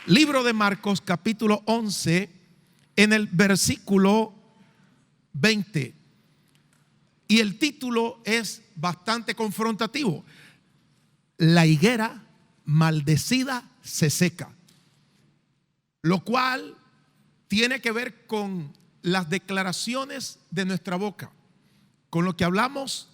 Libro de Marcos, capítulo 11, en el versículo 20. Y el título es bastante confrontativo: la higuera maldecida se seca. Lo cual tiene que ver con las declaraciones de nuestra boca, con lo que hablamos,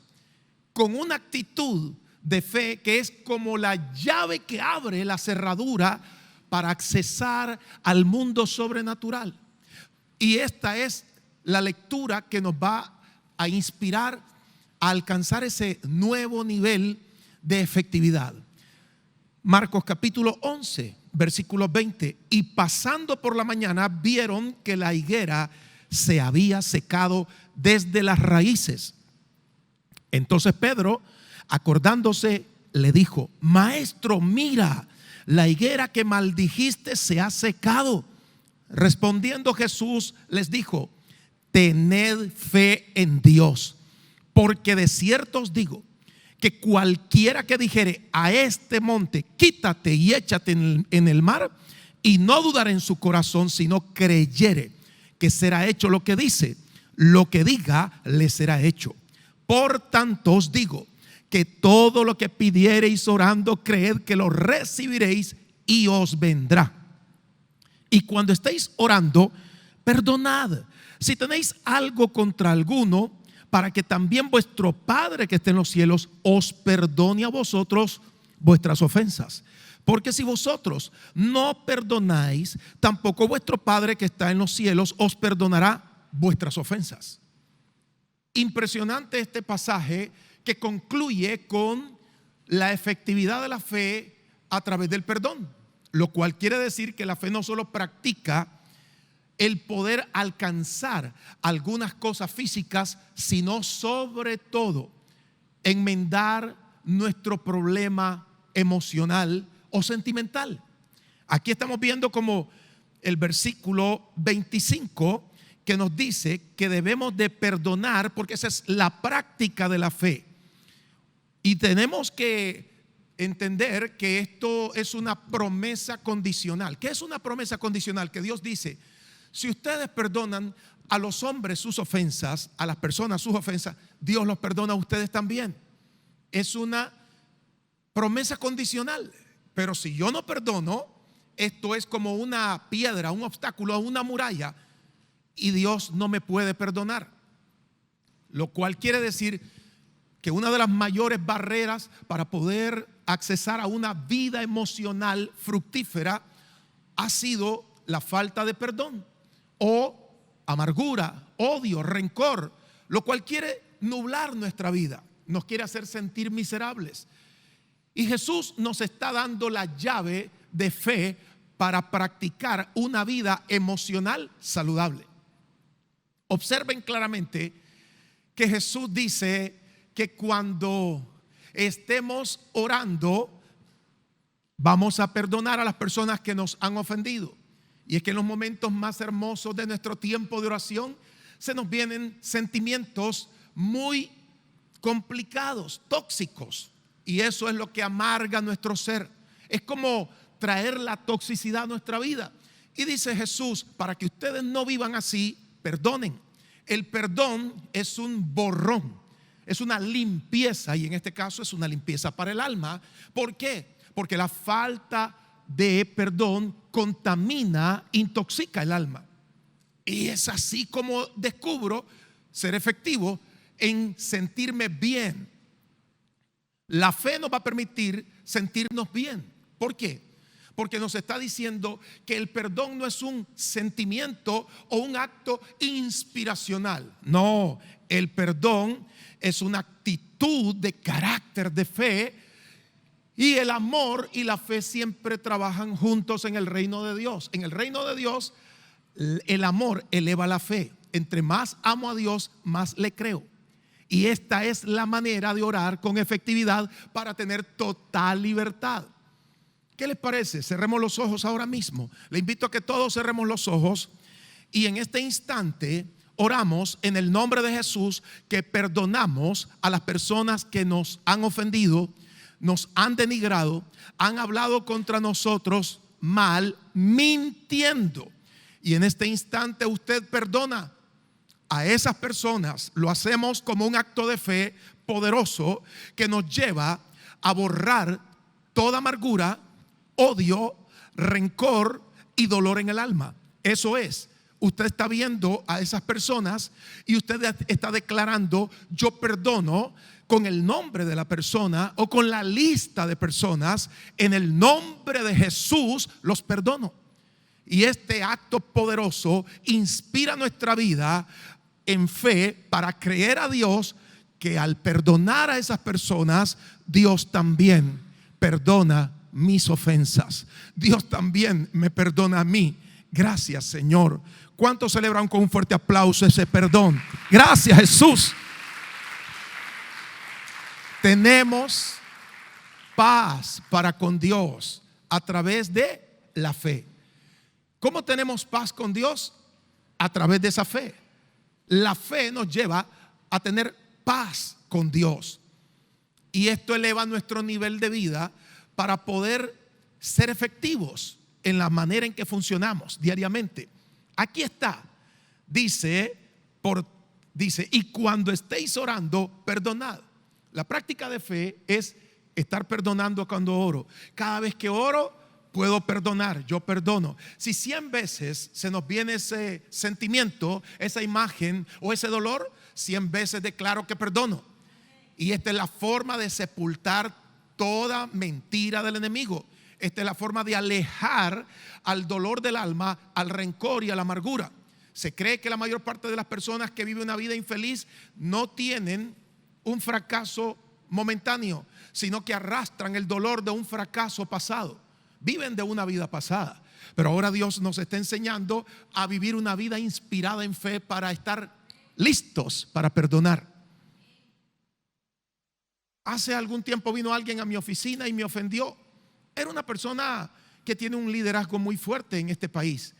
con una actitud de fe que es como la llave que abre la cerradura para accesar al mundo sobrenatural. Y esta es la lectura que nos va a inspirar a alcanzar ese nuevo nivel de efectividad. Marcos capítulo 11, versículo 20. Y pasando por la mañana vieron que la higuera se había secado desde las raíces. Entonces Pedro, acordándose, le dijo: Maestro, mira, la higuera que maldijiste se ha secado. Respondiendo Jesús les dijo: tened fe en Dios, porque de cierto os digo que cualquiera que dijere a este monte: quítate y échate en el mar, y no dudará en su corazón, sino creyere que será hecho lo que dice, lo que diga le será hecho. Por tanto os digo que todo lo que pidiereis orando, creed que lo recibiréis y os vendrá. Y cuando estéis orando, perdonad si tenéis algo contra alguno, para que también vuestro Padre que está en los cielos os perdone a vosotros vuestras ofensas. Porque si vosotros no perdonáis, tampoco vuestro Padre que está en los cielos os perdonará vuestras ofensas. Impresionante este pasaje que concluye con la efectividad de la fe a través del perdón, lo cual quiere decir que la fe no solo practica el poder alcanzar algunas cosas físicas, sino sobre todo enmendar nuestro problema emocional o sentimental. Aquí estamos viendo como el versículo 25 que nos dice que debemos de perdonar, porque esa es la práctica de la fe. Y tenemos que entender que esto es una promesa condicional. ¿Qué es una promesa condicional? Que Dios dice: si ustedes perdonan a los hombres sus ofensas, a las personas sus ofensas, Dios los perdona a ustedes también. Es una promesa condicional. Pero si yo no perdono, esto es como una piedra, un obstáculo, una muralla, y Dios no me puede perdonar. Lo cual quiere decir que una de las mayores barreras para poder accesar a una vida emocional fructífera ha sido la falta de perdón, o amargura, odio, rencor, lo cual quiere nublar nuestra vida, nos quiere hacer sentir miserables. Y Jesús nos está dando la llave de fe para practicar una vida emocional saludable. Observen claramente que Jesús dice que cuando estemos orando, vamos a perdonar a las personas que nos han ofendido. Y es que en los momentos más hermosos de nuestro tiempo de oración se nos vienen sentimientos muy complicados, tóxicos. Y eso es lo que amarga nuestro ser. Es como traer la toxicidad a nuestra vida. Y dice Jesús: para que ustedes no vivan así, perdonen. El perdón es un borrón, es una limpieza, y en este caso es una limpieza para el alma. ¿Por qué? Porque la falta de perdón contamina, intoxica el alma. Y es así como descubro ser efectivo en sentirme bien. La fe nos va a permitir sentirnos bien. ¿Por qué? Porque nos está diciendo que el perdón no es un sentimiento o un acto inspiracional. No, el perdón es una actitud de carácter, de fe. Y el amor y la fe siempre trabajan juntos en el reino de Dios. En el reino de Dios, el amor eleva la fe. Entre más amo a Dios, más le creo. Y esta es la manera de orar con efectividad para tener total libertad. ¿Qué les parece? Cerremos los ojos ahora mismo. Le invito a que todos cerremos los ojos y en este instante oramos en el nombre de Jesús, que perdonamos a las personas que nos han ofendido, nos han denigrado, han hablado contra nosotros mal mintiendo. Y en este instante usted perdona a esas personas. Lo hacemos como un acto de fe poderoso que nos lleva a borrar toda amargura, odio, rencor y dolor en el alma. Eso es, usted está viendo a esas personas y usted está declarando: yo perdono con el nombre de la persona o con la lista de personas, en el nombre de Jesús los perdono. Y este acto poderoso inspira nuestra vida en fe para creer a Dios que al perdonar a esas personas, Dios también perdona mis ofensas. Dios también me perdona a mí. Gracias, Señor. ¿Cuántos celebran con un fuerte aplauso ese perdón? Gracias, Jesús. Tenemos paz para con Dios a través de la fe. ¿Cómo tenemos paz con Dios? A través de esa fe. La fe nos lleva a tener paz con Dios. Y esto eleva nuestro nivel de vida para poder ser efectivos en la manera en que funcionamos diariamente. Aquí está. Dice, y cuando estéis orando, perdonad. La práctica de fe es estar perdonando cuando oro. Cada vez que oro, puedo perdonar, yo perdono. Si 100 veces se nos viene ese sentimiento, esa imagen o ese dolor, 100 veces declaro que perdono. Y esta es la forma de sepultar toda mentira del enemigo. Esta es la forma de alejar al dolor del alma, al rencor y a la amargura. Se cree que la mayor parte de las personas que viven una vida infeliz no tienen un fracaso momentáneo, sino que arrastran el dolor de un fracaso pasado. Viven de una vida pasada. Pero ahora Dios nos está enseñando a vivir una vida inspirada en fe para estar listos para perdonar. Hace algún tiempo vino alguien a mi oficina y me ofendió. Era una persona que tiene un liderazgo muy fuerte en este país.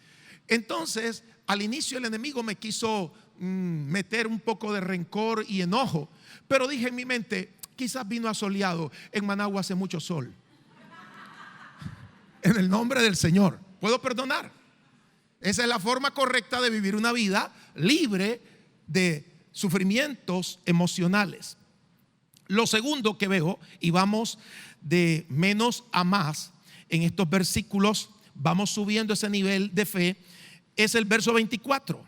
Entonces, al inicio el enemigo me quiso meter un poco de rencor y enojo. Pero dije en mi mente, quizás vino asoleado. En Managua hace mucho sol. En el nombre del Señor, puedo perdonar. Esa es la forma correcta de vivir una vida libre de sufrimientos emocionales. Lo segundo que veo, y vamos de menos a más en estos versículos, vamos subiendo ese nivel de fe, es el verso 24.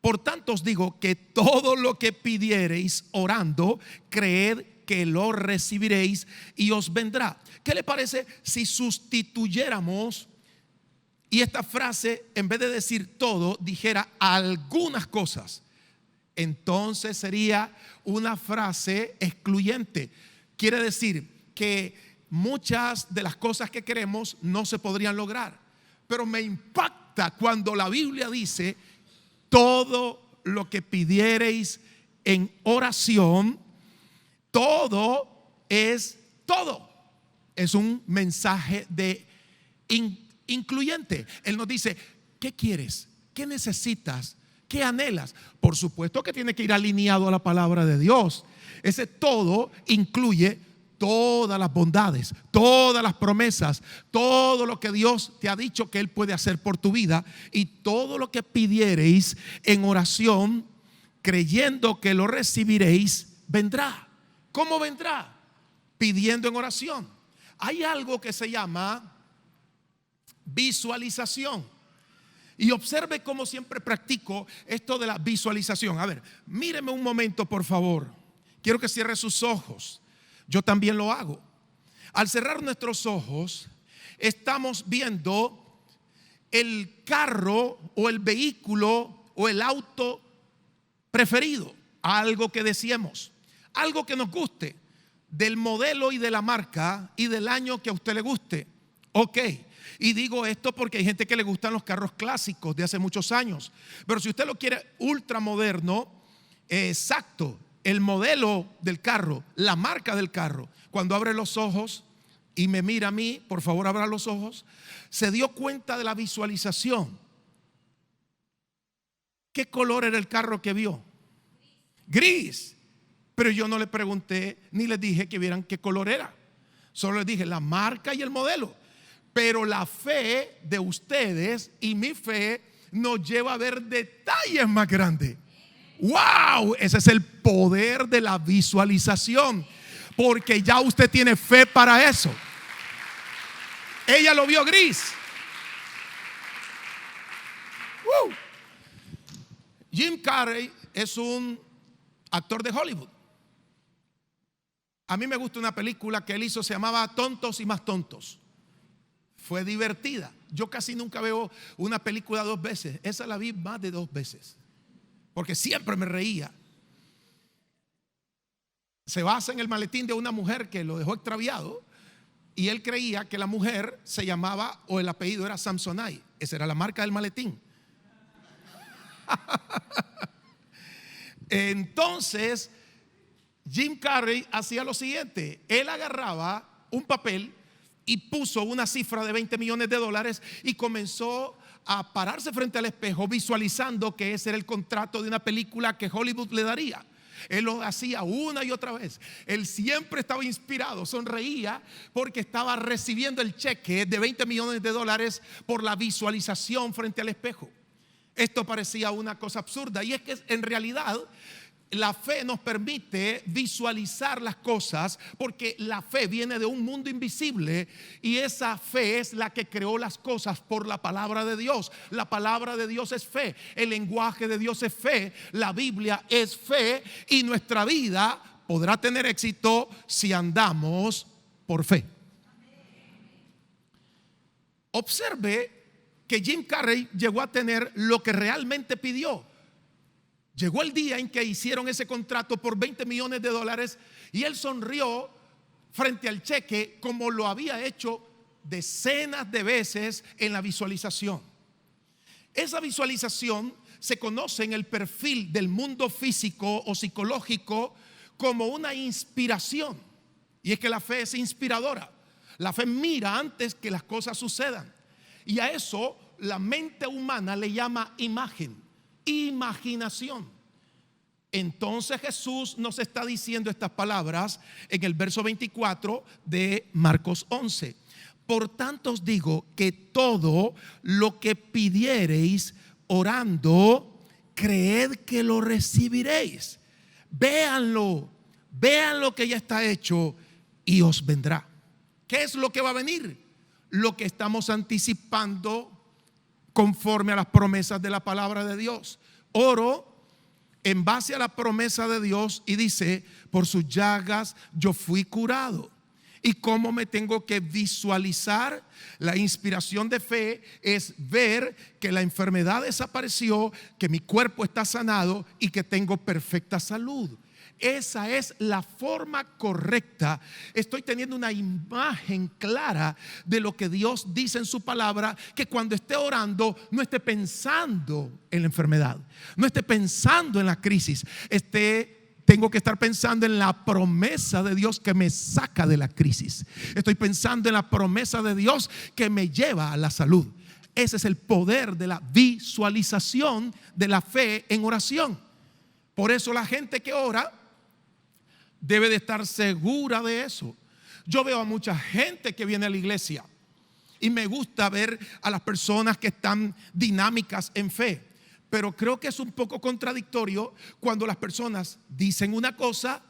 Por tanto os digo que todo lo que pidiereis orando, creed que lo recibiréis y os vendrá. ¿Qué le parece si sustituyéramos y esta frase, en vez de decir todo, dijera algunas cosas? Entonces sería una frase excluyente. Quiere decir que muchas de las cosas que queremos no se podrían lograr. Pero me impacta cuando la Biblia dice: todo lo que pidiereis en oración, todo es todo. Es un mensaje de incluyente. Él nos dice: ¿qué quieres? ¿Qué necesitas? ¿Qué anhelas? Por supuesto que tiene que ir alineado a la palabra de Dios. Ese todo incluye todas las bondades, todas las promesas, todo lo que Dios te ha dicho que Él puede hacer por tu vida. Y todo lo que pidiereis en oración, creyendo que lo recibiréis, vendrá. ¿Cómo vendrá? Pidiendo en oración. Hay algo que se llama visualización. Y observe cómo siempre practico esto de la visualización. A ver, míreme un momento, por favor. Quiero que cierre sus ojos. Yo también lo hago. Al cerrar nuestros ojos, estamos viendo el carro o el vehículo o el auto preferido. Algo que deseemos, algo que nos guste, del modelo y de la marca y del año que a usted le guste. Ok. Y digo esto porque hay gente que le gustan los carros clásicos de hace muchos años. Pero si usted lo quiere ultramoderno, exacto, el modelo del carro, la marca del carro, cuando abre los ojos y me mira a mí, por favor abra los ojos, se dio cuenta de la visualización. ¿Qué color era el carro que vio? Gris. Pero yo no le pregunté ni les dije que vieran qué color era. Solo les dije la marca y el modelo. Pero la fe de ustedes y mi fe nos lleva a ver detalles más grandes. ¡Wow! Ese es el poder de la visualización. Porque ya usted tiene fe para eso. Ella lo vio gris. Jim Carrey es un actor de Hollywood. A mí me gusta una película que él hizo, se llamaba Tontos y más tontos. Fue divertida. Yo casi nunca veo una película 2 veces. Esa la vi más de 2 veces. Porque siempre me reía. Se basa en el maletín de una mujer que lo dejó extraviado. Y él creía que la mujer se llamaba, o el apellido era Samsonite. Esa era la marca del maletín. Entonces Jim Carrey hacía lo siguiente. Él agarraba un papel y puso una cifra de $20 millones y comenzó a pararse frente al espejo visualizando que ese era el contrato de una película que Hollywood le daría. Él lo hacía una y otra vez. Él siempre estaba inspirado, sonreía porque estaba recibiendo el cheque de $20 millones por la visualización frente al espejo. Esto parecía una cosa absurda, y es que en realidad la fe nos permite visualizar las cosas, porque la fe viene de un mundo invisible, y esa fe es la que creó las cosas por la palabra de Dios. La palabra de Dios es fe, el lenguaje de Dios es fe, la Biblia es fe, y nuestra vida podrá tener éxito si andamos por fe. Observe que Jim Carrey llegó a tener lo que realmente pidió. Llegó el día en que hicieron ese contrato por $20 millones y él sonrió frente al cheque como lo había hecho decenas de veces en la visualización. Esa visualización se conoce en el perfil del mundo físico o psicológico como una inspiración. Y es que la fe es inspiradora. La fe mira antes que las cosas sucedan. Y a eso la mente humana le llama imagen, imaginación. Entonces Jesús nos está diciendo estas palabras en el verso 24 de Marcos 11. Por tanto os digo que todo lo que pidiereis orando, creed que lo recibiréis. Véanlo, vean lo que ya está hecho y os vendrá. ¿Qué es lo que va a venir? Lo que estamos anticipando conforme a las promesas de la palabra de Dios. Oro en base a la promesa de Dios y dice: por sus llagas yo fui curado. ¿Y cómo me tengo que visualizar? La inspiración de fe es ver que la enfermedad desapareció, que mi cuerpo está sanado y que tengo perfecta salud. Esa es la forma correcta. Estoy teniendo una imagen clara de lo que Dios dice en su palabra, que cuando esté orando no esté pensando en la enfermedad, no esté pensando en la crisis, tengo que estar pensando en la promesa de Dios que me saca de la crisis. Estoy pensando en la promesa de Dios que me lleva a la salud. Ese es el poder de la visualización de la fe en oración. Por eso la gente que ora debe de estar segura de eso. Yo veo a mucha gente que viene a la iglesia y me gusta ver a las personas que están dinámicas en fe, pero creo que es un poco contradictorio cuando las personas dicen una cosa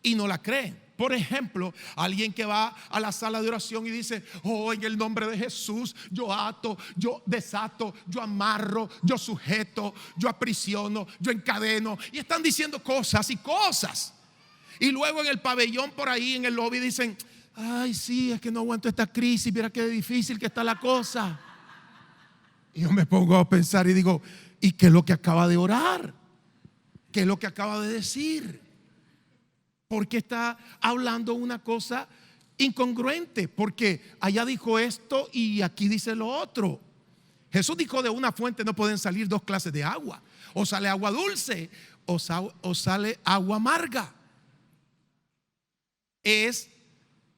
y no la creen. Por ejemplo, alguien que va a la sala de oración y dice: oh, en el nombre de Jesús yo ato, yo desato, yo amarro, yo sujeto, yo aprisiono, yo encadeno, y están diciendo cosas y cosas. Y luego en el pabellón por ahí en el lobby dicen: ay, sí, es que no aguanto esta crisis, mira qué difícil que está la cosa. Y yo me pongo a pensar y digo: ¿y qué es lo que acaba de orar? ¿Qué es lo que acaba de decir? ¿Por qué está hablando una cosa incongruente? Porque allá dijo esto y aquí dice lo otro. Jesús dijo: de una fuente no pueden salir 2 clases de agua. O sale agua dulce o sale agua amarga. Es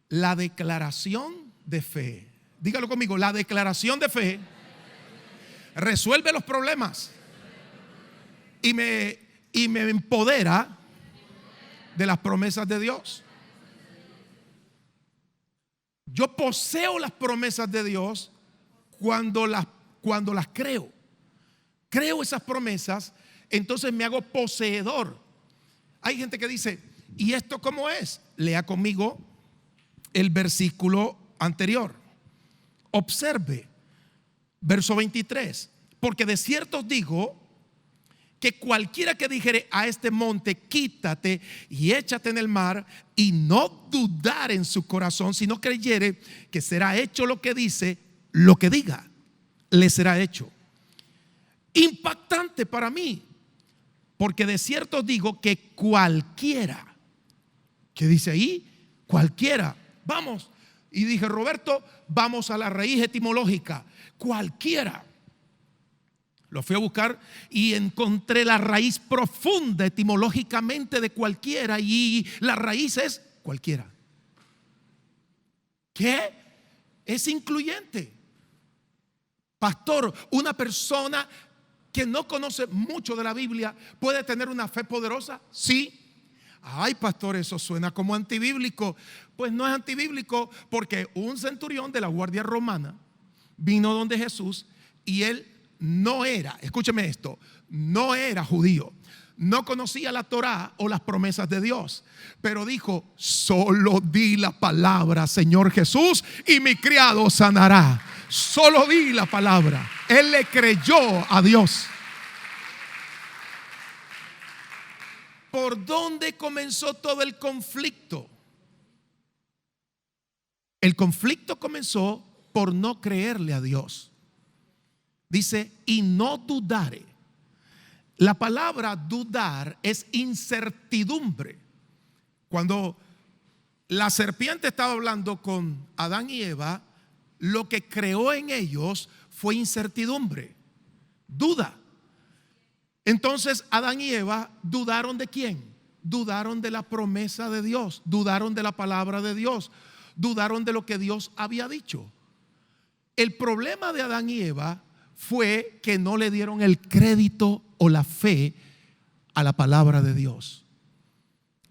la declaración de fe. Dígalo conmigo: la declaración de fe resuelve los problemas y me empodera de las promesas de Dios. Yo poseo las promesas de Dios cuando las creo. Creo esas promesas, entonces me hago poseedor. Hay gente que dice, ¿y esto cómo es? Lea conmigo el versículo anterior. Observe, verso 23. Porque de cierto os digo que cualquiera que dijere a este monte, quítate y échate en el mar, y no dudar en su corazón, sino creyere que será hecho lo que dice, lo que diga, le será hecho. Impactante para mí, porque de cierto os digo que cualquiera, ¿qué dice ahí? Cualquiera. Vamos. Y dije, Roberto, vamos a la raíz etimológica. Cualquiera. Lo fui a buscar y encontré la raíz profunda etimológicamente de cualquiera, y la raíz es cualquiera. ¿Qué? Es incluyente. Pastor, una persona que no conoce mucho de la Biblia puede tener una fe poderosa. Sí. Ay, pastor, eso suena como antibíblico. Pues no es antibíblico, porque un centurión de la guardia romana vino donde Jesús y él no era, escúcheme esto, no era judío, no conocía la Torá o las promesas de Dios, pero dijo, solo di la palabra, Señor Jesús, y mi criado sanará. Solo di la palabra. Él le creyó a Dios. ¿Por dónde comenzó todo el conflicto? El conflicto comenzó por no creerle a Dios. Dice, y no dudare. La palabra dudar es incertidumbre. Cuando la serpiente estaba hablando con Adán y Eva, lo que creó en ellos fue incertidumbre, duda. Entonces Adán y Eva dudaron ¿de quién? Dudaron de la promesa de Dios, dudaron de la palabra de Dios, dudaron de lo que Dios había dicho. El problema de Adán y Eva fue que no le dieron el crédito o la fe a la palabra de Dios.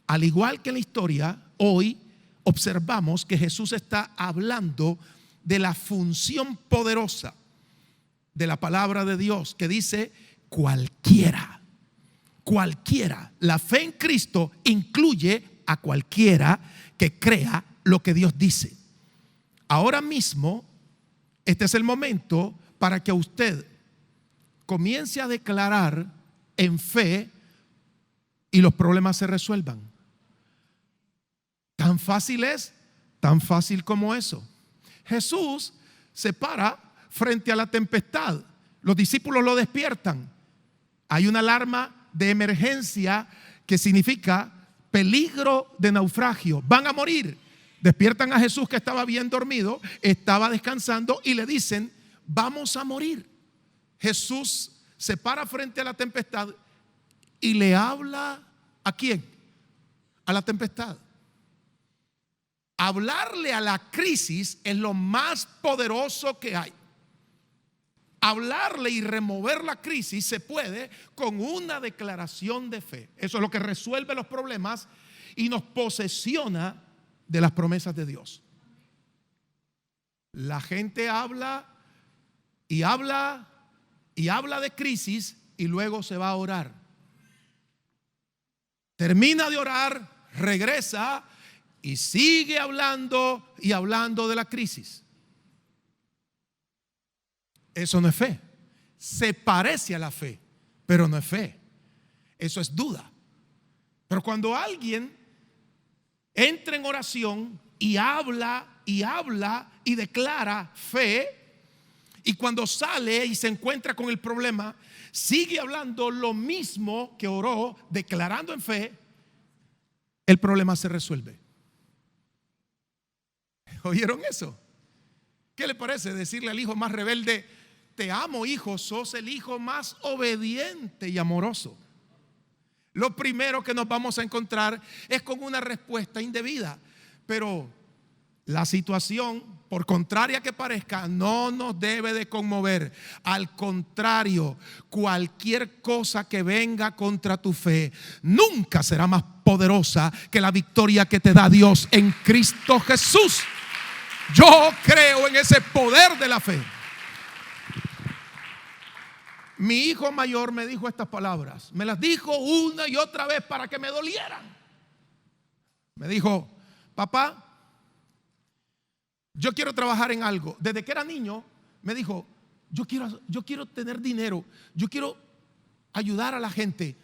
Al igual que en la historia, hoy observamos que Jesús está hablando de la función poderosa de la palabra de Dios, que dice cualquiera. Cualquiera. La fe en Cristo incluye a cualquiera que crea lo que Dios dice. Ahora mismo, este es el momento para que usted comience a declarar en fe y los problemas se resuelvan. Tan fácil es, tan fácil como eso. Jesús se para frente a la tempestad. Los discípulos lo despiertan. Hay una alarma de emergencia que significa peligro de naufragio. Van a morir. Despiertan a Jesús, que estaba bien dormido, estaba descansando, y le dicen, vamos a morir. Jesús se para frente a la tempestad y le habla ¿a quién? A la tempestad. Hablarle a la crisis es lo más poderoso que hay. Hablarle y remover la crisis se puede con una declaración de fe. Eso es lo que resuelve los problemas y nos posesiona de las promesas de Dios. La gente habla y habla y habla de crisis y luego se va a orar. Termina de orar, regresa y sigue hablando y hablando de la crisis. Eso no es fe. Se parece a la fe, pero no es fe. Eso es duda. Pero cuando alguien entra en oración y habla y declara fe, y cuando sale y se encuentra con el problema, sigue hablando lo mismo que oró, declarando en fe, el problema se resuelve. ¿Oyeron eso? ¿Qué le parece decirle al hijo más rebelde, te amo, hijo, sos el hijo más obediente y amoroso? Lo primero que nos vamos a encontrar es con una respuesta indebida, pero la situación, por contraria que parezca, no nos debe de conmover. Al contrario, cualquier cosa que venga contra tu fe nunca será más poderosa que la victoria que te da Dios en Cristo Jesús. Yo creo en ese poder de la fe. Mi hijo mayor me dijo estas palabras. Me las dijo una y otra vez para que me dolieran. Me dijo: papá, yo quiero trabajar en algo. Desde que era niño me dijo: yo quiero tener dinero, yo quiero ayudar a la gente.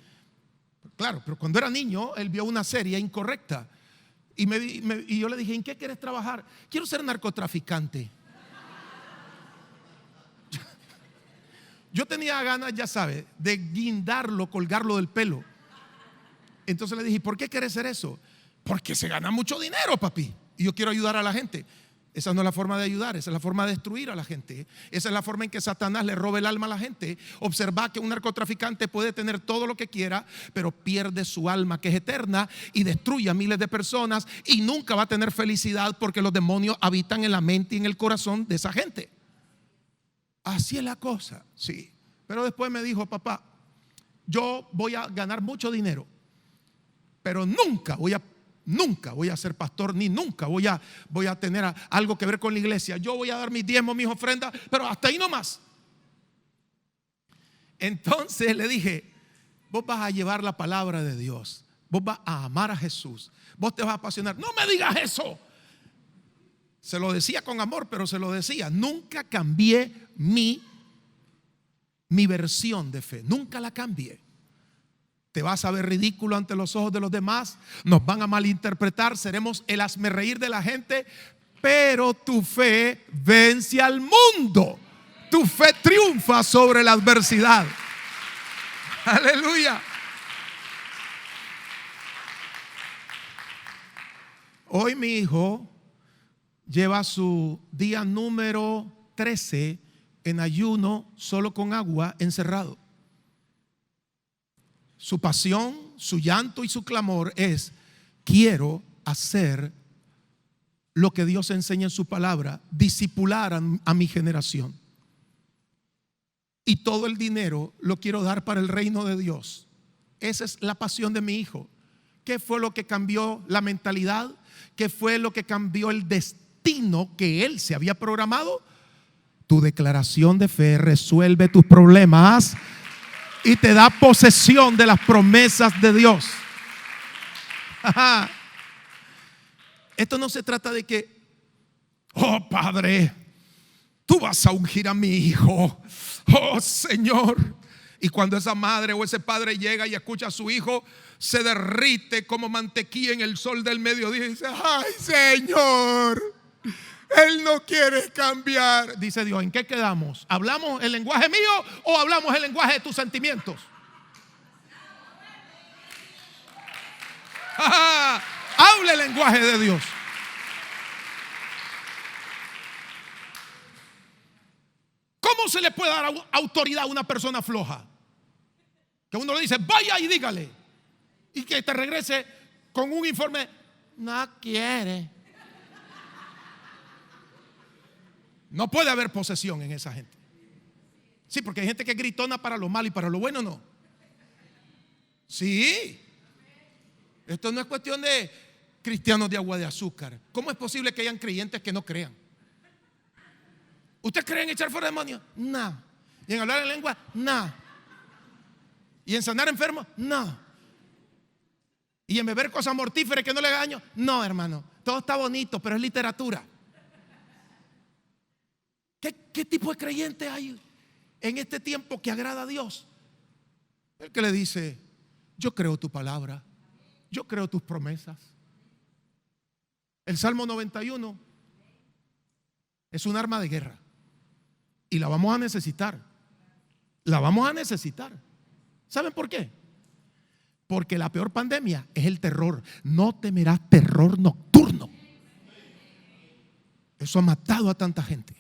Claro, pero cuando era niño él vio una serie incorrecta y yo le dije: ¿en qué quieres trabajar? Quiero ser narcotraficante. Yo tenía ganas, ya sabes, de guindarlo, colgarlo del pelo. Entonces le dije: ¿por qué quieres hacer eso? Porque se gana mucho dinero, papi, y yo quiero ayudar a la gente. Esa no es la forma de ayudar, esa es la forma de destruir a la gente. Esa es la forma en que Satanás le roba el alma a la gente. Observa que un narcotraficante puede tener todo lo que quiera, pero pierde su alma, que es eterna, y destruye a miles de personas, y nunca va a tener felicidad, porque los demonios habitan en la mente y en el corazón de esa gente. Así es la cosa, sí. Pero después me dijo: papá, yo voy a ganar mucho dinero, pero nunca voy a ser pastor, ni nunca voy a tener algo que ver con la iglesia. Yo voy a dar mis diezmos, mis ofrendas, pero hasta ahí nomás. Entonces le dije: vos vas a llevar la palabra de Dios, vos vas a amar a Jesús, vos te vas a apasionar. No me digas eso. Se lo decía con amor, pero se lo decía. Nunca cambié mi versión de fe, nunca la cambié. Te vas a ver ridículo ante los ojos de los demás, nos van a malinterpretar, seremos el hazmerreír de la gente, pero tu fe vence al mundo. Tu fe triunfa sobre la adversidad. Aleluya. Hoy mi hijo lleva su día número 13 en ayuno, solo con agua, encerrado. Su pasión, su llanto y su clamor es: quiero hacer lo que Dios enseña en su palabra, discipular a mi generación. Y todo el dinero lo quiero dar para el reino de Dios. Esa es la pasión de mi hijo. ¿Qué fue lo que cambió la mentalidad? ¿Qué fue lo que cambió el destino que él se había programado? Tu declaración de fe resuelve tus problemas y te da posesión de las promesas de Dios. Esto no se trata de que: oh Padre, tú vas a ungir a mi hijo, oh Señor. Y cuando esa madre o ese padre llega y escucha a su hijo, se derrite como mantequilla en el sol del mediodía y dice: ay Señor, él no quiere cambiar. Dice Dios: ¿en qué quedamos? ¿Hablamos el lenguaje mío o hablamos el lenguaje de tus sentimientos? Hable el lenguaje de Dios. ¿Cómo se le puede dar autoridad a una persona floja? Que uno le dice: vaya y dígale, y que te regrese con un informe: no quiere. No puede haber posesión en esa gente. Sí, porque hay gente que es gritona para lo malo y para lo bueno no. Sí. Esto no es cuestión de cristianos de agua de azúcar. ¿Cómo es posible que hayan creyentes que no crean? ¿Usted cree en echar fuera demonios? No. ¿Y en hablar en lengua? No. ¿Y en sanar enfermos? No. ¿Y en beber cosas mortíferas que no le hagan daño? No, hermano. Todo está bonito, pero es literatura. ¿Qué tipo de creyente hay en este tiempo que agrada a Dios? El que le dice: yo creo tu palabra, yo creo tus promesas. El Salmo 91 es un arma de guerra y la vamos a necesitar. La vamos a necesitar. ¿Saben por qué? Porque la peor pandemia es el terror. No temerás terror nocturno. Eso ha matado a tanta gente.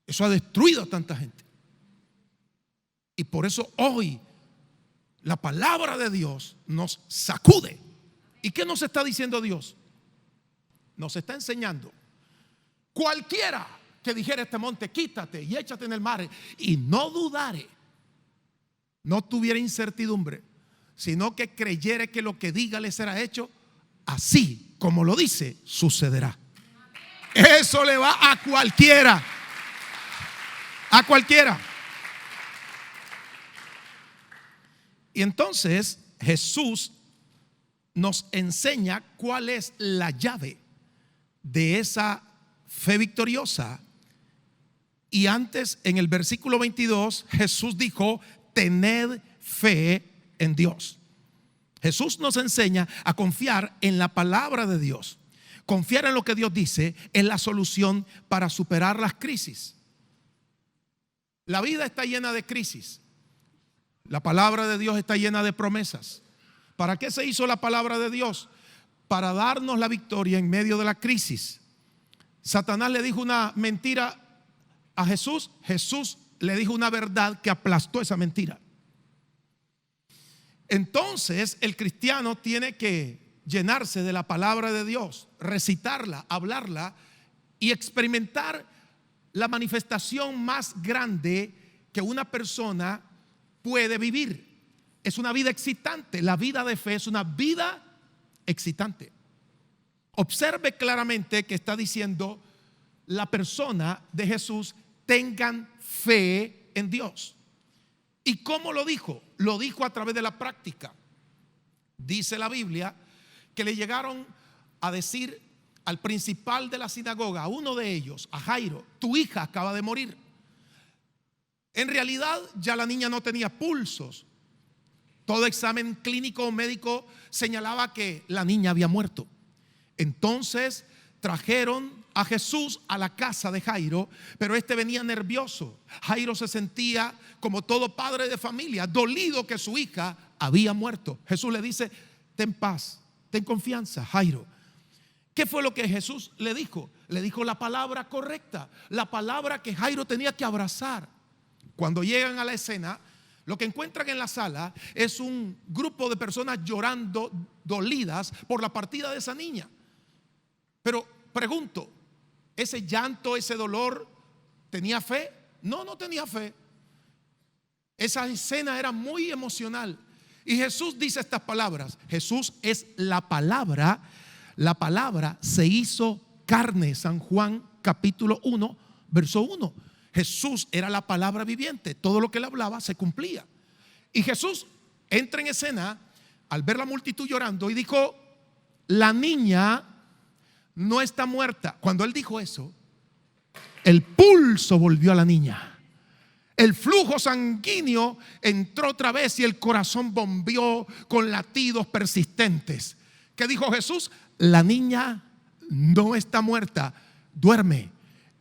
Eso ha destruido a tanta gente. Y por eso hoy la palabra de Dios nos sacude. ¿Y qué nos está diciendo Dios? Nos está enseñando: cualquiera que dijera este monte: quítate y échate en el mar, y no dudare, no tuviera incertidumbre, sino que creyere que lo que diga le será hecho, así como lo dice, sucederá. Eso le va a cualquiera. A cualquiera. Y entonces Jesús nos enseña cuál es la llave de esa fe victoriosa. Y antes, en el versículo 22, Jesús dijo: tened fe en Dios. Jesús nos enseña a confiar en la palabra de Dios. Confiar en lo que Dios dice es la solución para superar las crisis. La vida está llena de crisis. La palabra de Dios está llena de promesas. ¿Para qué se hizo la palabra de Dios? Para darnos la victoria en medio de la crisis. Satanás le dijo una mentira a Jesús. Jesús le dijo una verdad que aplastó esa mentira. Entonces el cristiano tiene que llenarse de la palabra de Dios, recitarla, hablarla y experimentar la manifestación más grande que una persona puede vivir. Es una vida excitante. La vida de fe es una vida excitante. Observe claramente que está diciendo la persona de Jesús: tengan fe en Dios. ¿Y cómo lo dijo? Lo dijo a través de la práctica. Dice la Biblia que le llegaron a decir al principal de la sinagoga, a uno de ellos, a Jairo: tu hija acaba de morir. En realidad ya la niña no tenía pulsos. Todo examen clínico o médico señalaba que la niña había muerto. Entonces trajeron a Jesús a la casa de Jairo, pero este venía nervioso. Jairo se sentía como todo padre de familia, dolido que su hija había muerto. Jesús le dice: ten paz, ten confianza, Jairo. ¿Qué fue lo que Jesús le dijo? Le dijo la palabra correcta, la palabra que Jairo tenía que abrazar. Cuando llegan a la escena, lo que encuentran en la sala es un grupo de personas llorando, dolidas por la partida de esa niña. Pero pregunto, ¿ese llanto, ese dolor tenía fe? No, no tenía fe. Esa escena era muy emocional. Y Jesús dice estas palabras. Jesús es la palabra. La palabra se hizo carne. San Juan capítulo 1, verso 1. Jesús era la palabra viviente. Todo lo que él hablaba se cumplía. Y Jesús entra en escena al ver la multitud llorando y dijo: la niña no está muerta. Cuando él dijo eso, el pulso volvió a la niña. El flujo sanguíneo entró otra vez y el corazón bombeó con latidos persistentes. ¿Qué dijo Jesús? La niña no está muerta, duerme.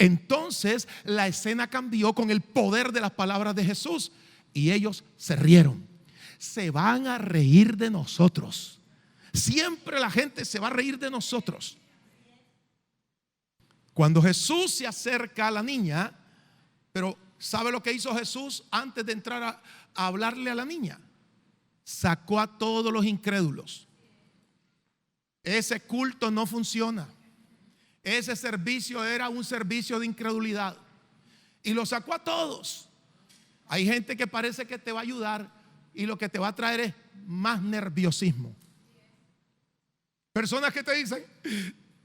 Entonces la escena cambió con el poder de las palabras de Jesús y ellos se rieron. Se van a reír de nosotros. Siempre la gente se va a reír de nosotros. Cuando Jesús se acerca a la niña, pero ¿sabe lo que hizo Jesús antes de entrar a hablarle a la niña? Sacó a todos los incrédulos. Ese culto no funciona. Ese servicio era un servicio de incredulidad. Y lo sacó a todos. Hay gente que parece que te va a ayudar y lo que te va a traer es más nerviosismo. Personas que te dicen: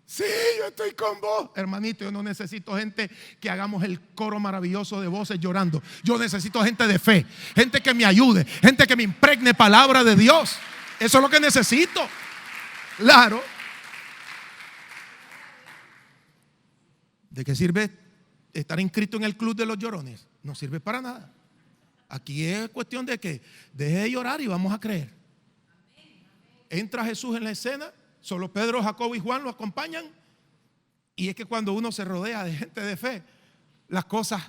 sí, yo estoy con vos. Hermanito, yo no necesito gente que hagamos el coro maravilloso de voces llorando. Yo necesito gente de fe, gente que me ayude, gente que me impregne palabra de Dios. Eso es lo que necesito. Claro. ¿De qué sirve estar inscrito en el club de los llorones? No sirve para nada. Aquí es cuestión de que deje de llorar y vamos a creer. Entra Jesús en la escena. Solo Pedro, Jacobo y Juan lo acompañan. Y es que cuando uno se rodea de gente de fe, las cosas,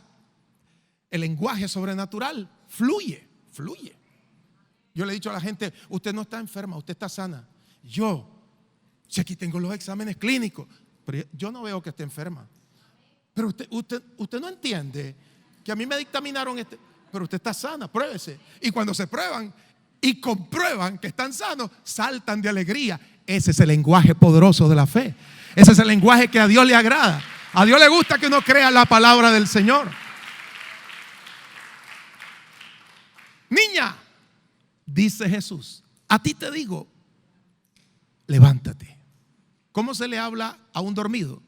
el lenguaje sobrenatural fluye. Yo le he dicho a la gente: usted no está enferma, usted está sana. Si aquí tengo los exámenes clínicos, pero yo no veo que esté enferma. Pero usted no entiende que a mí me dictaminaron pero usted está sana, pruébese. Y cuando se prueban y comprueban que están sanos, saltan de alegría. Ese es el lenguaje poderoso de la fe. Ese es el lenguaje que a Dios le agrada. A Dios le gusta que uno crea la palabra del Señor. Niña, dice Jesús, a ti te digo, levántate. ¿Cómo se le habla a un dormido?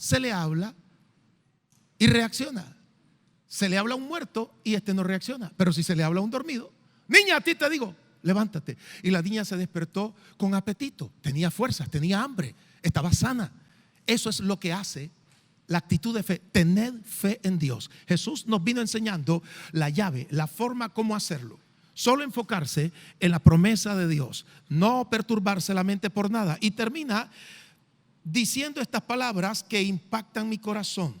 se le habla y reacciona. Se le habla a un muerto y este no reacciona. Pero si se le habla a un dormido, niña, a ti te digo, levántate. Y la niña se despertó con apetito, tenía fuerzas, tenía hambre, estaba sana. Eso es lo que hace la actitud de fe. Tened fe en Dios. Jesús nos vino enseñando la llave, la forma cómo hacerlo. Solo enfocarse en la promesa de Dios, no perturbarse la mente por nada. Y termina diciendo estas palabras que impactan mi corazón.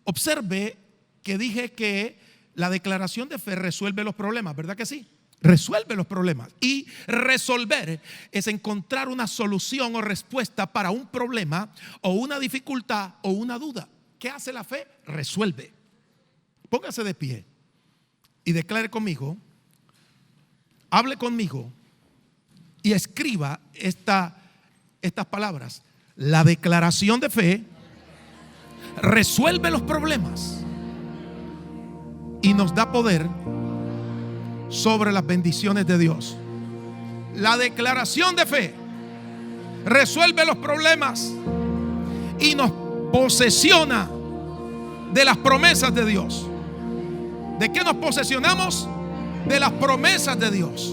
Observe que dije que la declaración de fe resuelve los problemas, ¿verdad que sí? Resuelve los problemas. Y resolver es encontrar una solución o respuesta para un problema o una dificultad o una duda. ¿Qué hace la fe? Resuelve. Póngase de pie y declare conmigo, hable conmigo y escriba estas palabras. La declaración de fe resuelve los problemas y nos da poder sobre las bendiciones de Dios. La declaración de fe resuelve los problemas y nos posesiona de las promesas de Dios. ¿De qué nos posesionamos? De las promesas de Dios.